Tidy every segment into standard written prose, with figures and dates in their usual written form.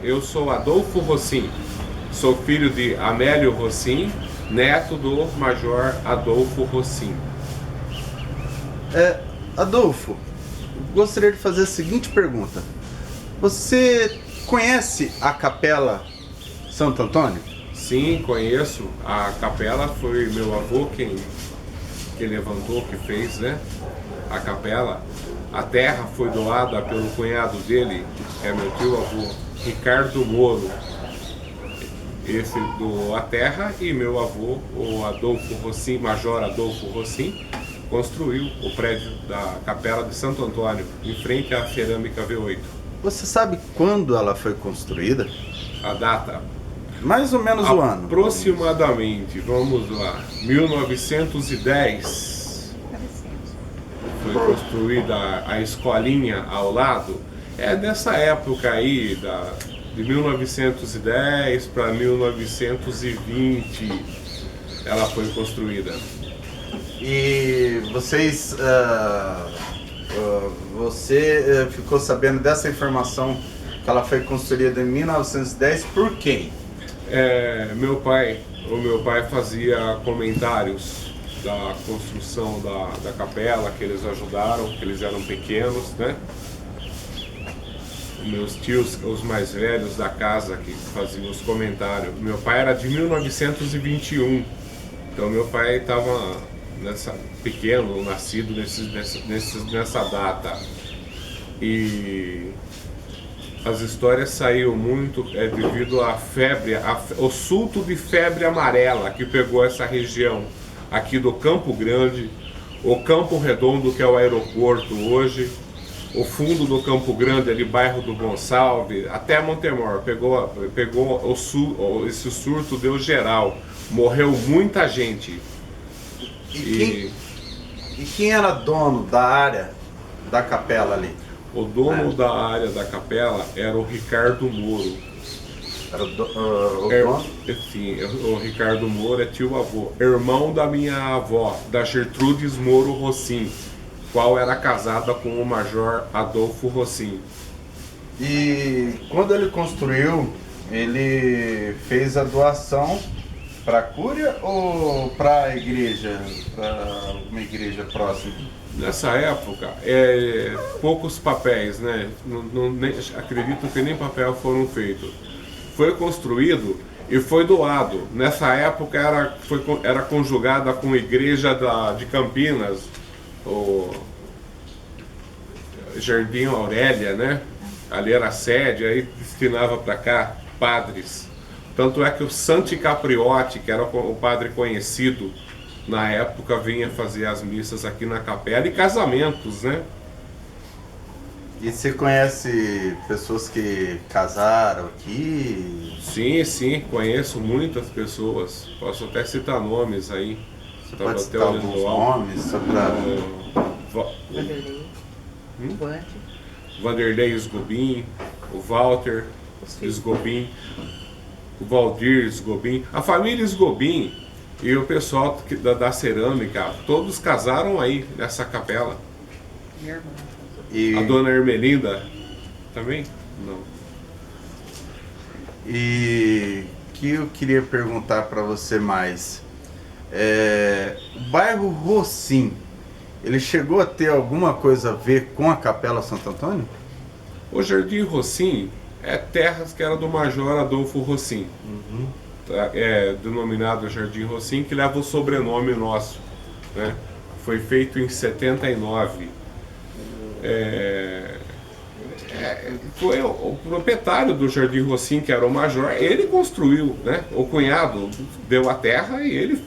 eu sou Adolfo Rossim, sou filho de Amélio Rossim, neto do Major Adolfo Rossim. Adolfo, gostaria de fazer a seguinte pergunta. Você conhece a Capela Santo Antônio? Sim, conheço. A capela foi meu avô que levantou, que fez, né? A capela. A terra foi doada pelo cunhado dele, que é meu tio avô, Ricardo Moro. Esse doou a terra e meu avô, o Adolfo Rossim, Major Adolfo Rossim, construiu o prédio da Capela de Santo Antônio, em frente à Cerâmica V8. Você sabe quando ela foi construída? A data? Mais ou menos o ano. Aproximadamente, vamos lá, 1910. Foi construída a escolinha ao lado. É dessa época aí, de 1910 para 1920, ela foi construída. E vocês, você ficou sabendo dessa informação que ela foi construída em 1910 por quem? O meu pai fazia comentários da construção da capela, que eles ajudaram, que eles eram pequenos, né? Meus tios, os mais velhos da casa, que faziam os comentários. Meu pai era de 1921, então meu pai estava pequeno, nascido nessa data. E as histórias saíram muito devido à febre, o surto de febre amarela que pegou essa região aqui do Campo Grande, o Campo Redondo, que é o aeroporto hoje, o fundo do Campo Grande, ali bairro do Gonçalves, até Montemor, pegou esse surto, deu geral, morreu muita gente. E quem era dono da área da capela ali? O dono da área da capela era o Ricardo Moro. Era o dono? Sim, o Ricardo Moro é tio-avô, irmão da minha avó, da Gertrudes Moro Rossim, qual era casada com o Major Adolfo Rossim. E quando ele construiu, ele fez a doação para a Cúria ou para a igreja, para uma igreja próxima? Nessa época, poucos papéis, né? Acredito que nem papel foram feitos. Foi construído e foi doado. Nessa época era conjugada com a igreja de Campinas, o Jardim Aurélia, né? Ali era a sede, aí destinava para cá padres. Tanto é que o Santi Capriotti, que era o padre conhecido na época, vinha fazer as missas aqui na capela e casamentos, né? E você conhece pessoas que casaram aqui? Sim, conheço muitas pessoas. Posso até citar nomes aí. Você pode citar alguns nomes só para... Vanderlei Esgobin, o Walter Esgobin, o Valdir Esgobin, a família Esgobin e o pessoal da cerâmica, todos casaram aí nessa capela. Minha irmã. E... A dona Ermelinda também? Não. E que eu queria perguntar para você mais. O bairro Rossim, ele chegou a ter alguma coisa a ver com a Capela Santo Antônio? O Jardim Rossim é terras que era do Major Adolfo Rossim. Uhum. É denominado Jardim Rossim, que leva o sobrenome nosso, né? Foi feito em 79. Foi o proprietário do Jardim Rossim, que era o Major, ele construiu, né? O cunhado deu a terra e ele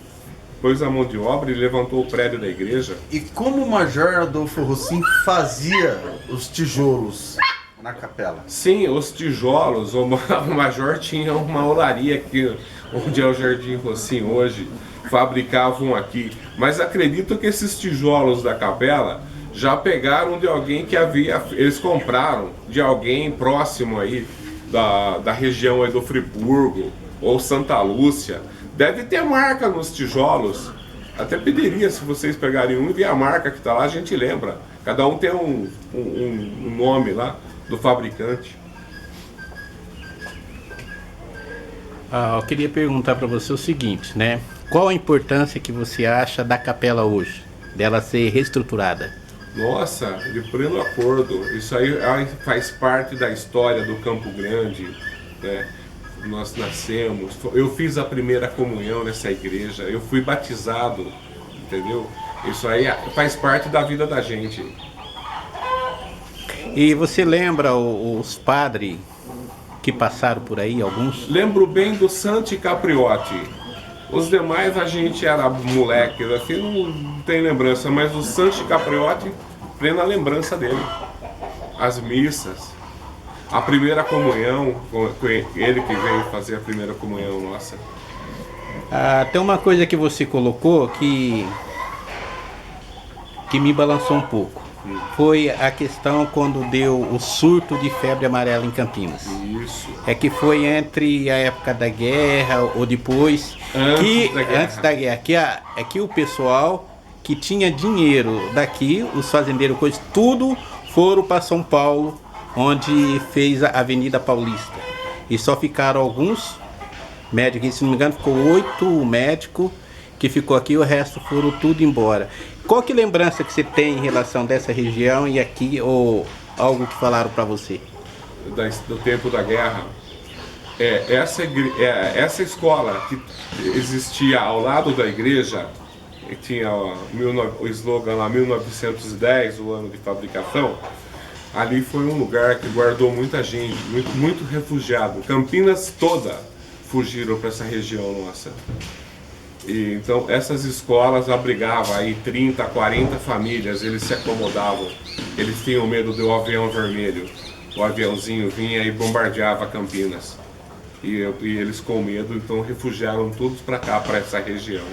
pôs a mão de obra e levantou o prédio da igreja. E como o Major Adolfo Rossim fazia os tijolos na capela? Sim, os tijolos, o Major tinha uma olaria aqui, onde é o Jardim Rossim hoje, fabricavam aqui. Mas acredito que esses tijolos da capela já pegaram de alguém que eles compraram de alguém próximo aí da região aí do Friburgo ou Santa Lúcia. Deve ter marca nos tijolos. Até pediria, se vocês pegarem um e ver a marca que está lá, a gente lembra. Cada um tem um nome lá do fabricante. Eu queria perguntar para você o seguinte, né? Qual a importância que você acha da capela hoje, dela ser reestruturada? Nossa, de pleno acordo. Isso aí faz parte da história do Campo Grande, né? Nós nascemos, eu fiz a primeira comunhão nessa igreja, eu fui batizado, entendeu? Isso aí faz parte da vida da gente. E você lembra os padres que passaram por aí, alguns? Lembro bem do Santi Capriotti. Os demais a gente era moleque, assim, não tem lembrança, mas o Santi Capriotti, plena lembrança dele. As missas, a primeira comunhão, ele que veio fazer a primeira comunhão nossa. Tem uma coisa que você colocou que me balançou um pouco. Foi a questão quando deu o surto de febre amarela em Campinas. Isso. É que foi entre a época da guerra ou depois. Antes da guerra. Que o pessoal que tinha dinheiro daqui, os fazendeiros, coisas, tudo foram para São Paulo, onde fez a Avenida Paulista. E só ficaram alguns médicos, se não me engano, ficou 8 médicos que ficou aqui, o resto foram tudo embora. Qual que lembrança que você tem em relação dessa região e aqui, ou algo que falaram para você? Do tempo da guerra. Essa escola que existia ao lado da igreja, que tinha o slogan lá 1910, o ano de fabricação, ali foi um lugar que guardou muita gente, muito refugiado. Campinas toda fugiram para essa região nossa. E, então essas escolas abrigavam aí 30, 40 famílias, eles se acomodavam, eles tinham medo do avião vermelho. O aviãozinho vinha e bombardeava Campinas. E eles com medo, então refugiaram todos para cá, para essa região.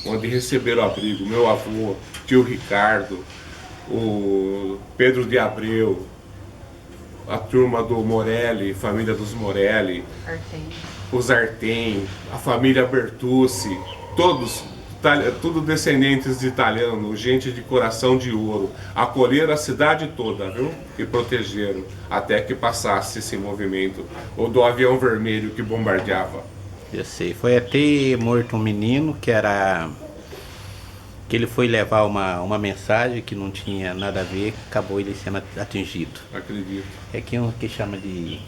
Onde receberam abrigo, meu avô, tio Ricardo, o Pedro de Abreu, a turma do Morelli, família dos Morelli, os Artem, a família Bertucci, todos, tudo descendentes de italiano, gente de coração de ouro, acolheram a cidade toda, viu? E protegeram, até que passasse esse movimento, ou do avião vermelho que bombardeava. Eu sei, foi até morto um menino que ele foi levar uma mensagem que não tinha nada a ver, acabou ele sendo atingido. Acredito. É que um que chama de...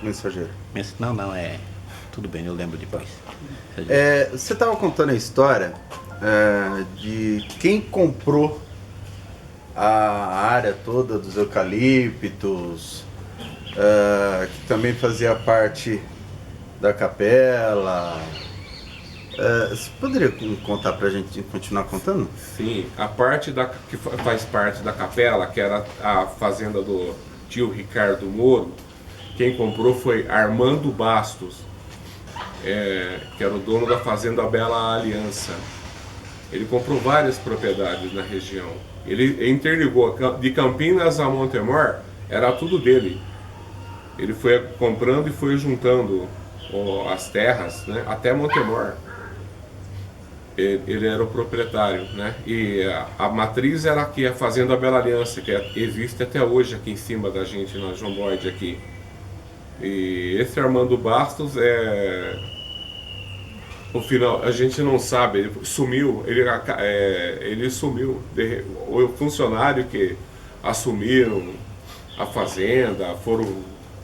Mensageiro. Não, tudo bem, eu lembro depois. Você estava contando a história de quem comprou a área toda dos eucaliptos, que também fazia parte da capela. Você poderia contar pra gente continuar contando? Sim, a parte que faz parte da capela, que era a fazenda do tio Ricardo Moro, quem comprou foi Armando Bastos, que era o dono da fazenda Bela Aliança. Ele comprou várias propriedades na região. Ele interligou de Campinas a Montemor, era tudo dele. Ele foi comprando e foi juntando as terras, né, até Montemor. Ele era o proprietário, né? E a matriz era aqui, a fazenda Bela Aliança, que existe até hoje aqui em cima da gente, na João Boyd aqui. E esse Armando Bastos no final, a gente não sabe, ele sumiu, ele sumiu. O funcionário que assumiram a fazenda foram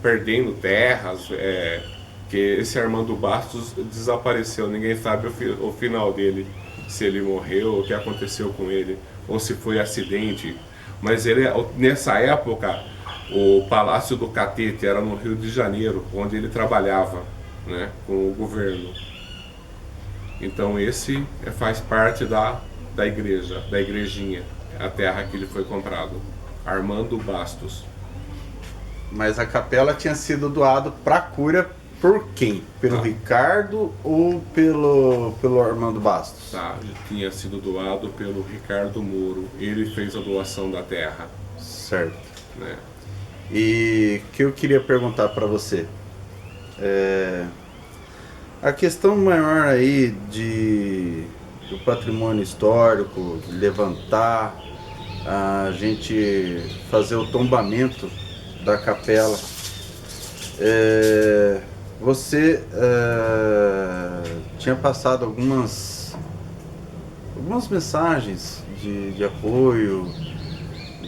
perdendo terras, que esse Armando Bastos desapareceu, ninguém sabe o final dele, se ele morreu, o que aconteceu com ele, ou se foi acidente. Mas nessa época, o Palácio do Catete era no Rio de Janeiro, onde ele trabalhava, né, com o governo. Então esse faz parte da igreja, da igrejinha, a terra que ele foi comprado. Armando Bastos. Mas a capela tinha sido doado para a cura por quem? Pelo Ricardo ou pelo Armando Bastos? Tá, tinha sido doado pelo Ricardo Moro. Ele fez a doação da terra. Certo. Né? E o que eu queria perguntar para você, a questão maior aí do patrimônio histórico, levantar, a gente fazer o tombamento da capela. você tinha passado algumas mensagens de apoio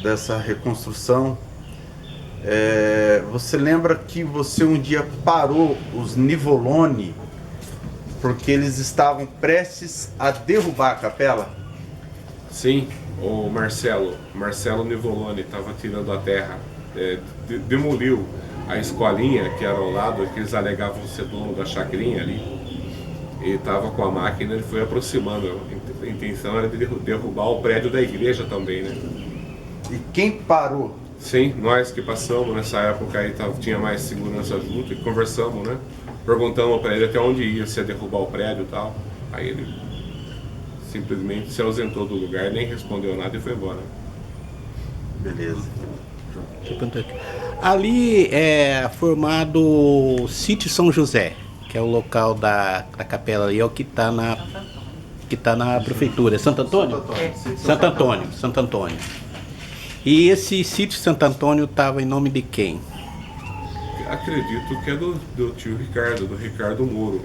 dessa reconstrução. Você lembra que você um dia parou os Nivolone porque eles estavam prestes a derrubar a capela? Sim, o Marcelo Nivolone estava tirando a terra, demoliu a escolinha que era ao lado, que eles alegavam ser dono da chacrinha ali. Ele estava com a máquina, ele foi aproximando. A intenção era de derrubar o prédio da igreja também, né? E quem parou? Sim, nós que passamos nessa época aí tinha mais segurança junto e conversamos, né? Perguntamos para ele até onde ia, se ia derrubar o prédio e tal. Aí ele simplesmente se ausentou do lugar, nem respondeu nada e foi embora. Beleza. Ali é formado o Sítio São José, que é o local da capela ali, é o que está na prefeitura. Santo Antônio? Santo Antônio. E esse sítio Santo Antônio estava em nome de quem? Acredito que é do tio Ricardo, do Ricardo Moro.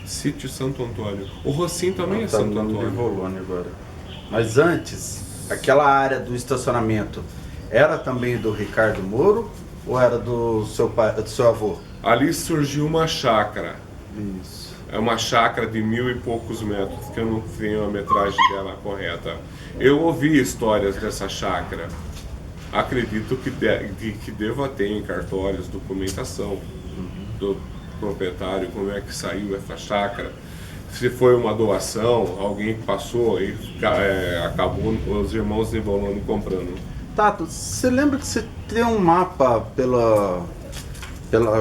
Sítio Santo Antônio. O Rocinho também é Santo Antônio. Nivolone agora. Mas antes, aquela área do estacionamento era também do Ricardo Moro ou era do seu avô? Ali surgiu uma chácara. Isso. É uma chácara de 1000 e poucos metros, que eu não tenho a metragem dela correta. Eu ouvi histórias dessa chácara. Acredito que deva ter em cartórios documentação do proprietário, como é que saiu essa chácara. Se foi uma doação, alguém passou e acabou os irmãos Nivolone comprando. Tato, você lembra que você tem um mapa pela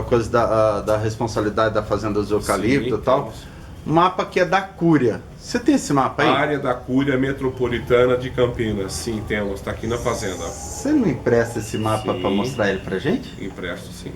coisa da responsabilidade da Fazenda dos Eucalipto e tal? Temos. Um mapa que é da Cúria. Você tem esse mapa aí? A área da Cúria Metropolitana de Campinas, sim, temos, está aqui na fazenda. Você não empresta esse mapa Sim. para mostrar ele pra gente? Empresto, sim.